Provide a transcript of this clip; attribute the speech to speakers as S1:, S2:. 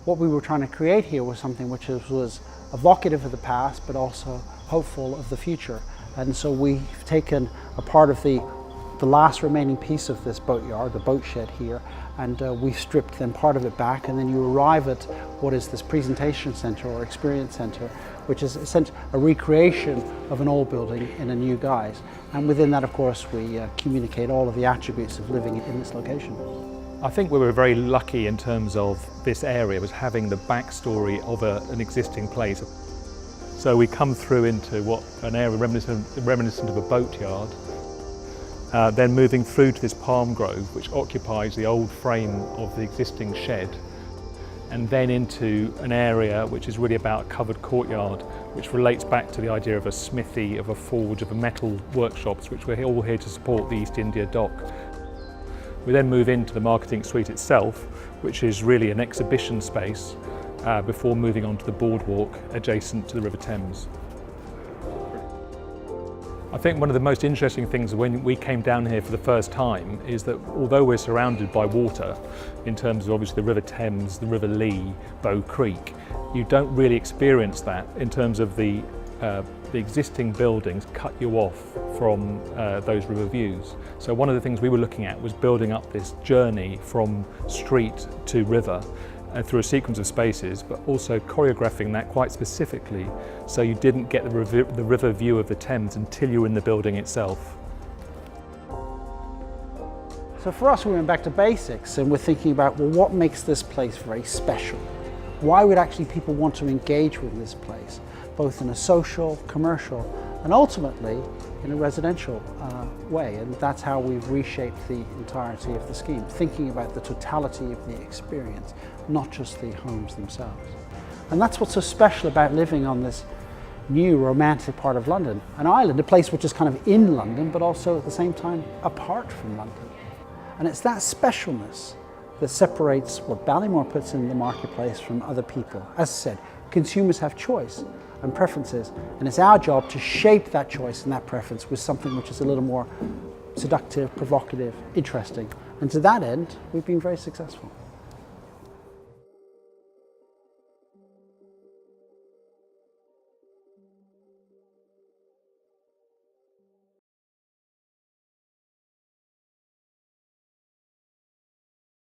S1: what we were trying to create here was something which was evocative of the past, but also hopeful of the future. And so we've taken a part of the last remaining piece of this boatyard, the boat shed here, and we've stripped then part of it back, and then you arrive at what is this presentation center or experience center, which is essentially a recreation of an old building in a new guise. And within that, of course, we communicate all of the attributes of living in this location.
S2: I think we were very lucky in terms of this area was having the backstory of an existing place. So we come through into what an area reminiscent of a boatyard, then moving through to this palm grove which occupies the old frame of the existing shed, and then into an area which is really about a covered courtyard, which relates back to the idea of a smithy, of a forge, of a metal workshops, which we're all here to support the East India Dock. We then move into the marketing suite itself, which is really an exhibition space, before moving on to the boardwalk adjacent to the River Thames. I think one of the most interesting things when we came down here for the first time is that although we're surrounded by water, in terms of obviously the River Thames, the River Lee, Bow Creek, you don't really experience that in terms of the existing buildings cut you off from those river views. So one of the things we were looking at was building up this journey from street to river through a sequence of spaces, but also choreographing that quite specifically so you didn't get the river view of the Thames until you were in the building itself.
S1: So for us, we went back to basics and we're thinking about, well, what makes this place very special? Why would actually people want to engage with this place, both in a social, commercial, and ultimately in a residential way? And that's how we've reshaped the entirety of the scheme, thinking about the totality of the experience, not just the homes themselves. And that's what's so special about living on this new romantic part of London, an island, a place which is kind of in London, but also at the same time apart from London. And it's that specialness that separates what Ballymore puts in the marketplace from other people. As I said, consumers have choice and preferences, and it's our job to shape that choice and that preference with something which is a little more seductive, provocative, interesting. And to that end, we've been very successful.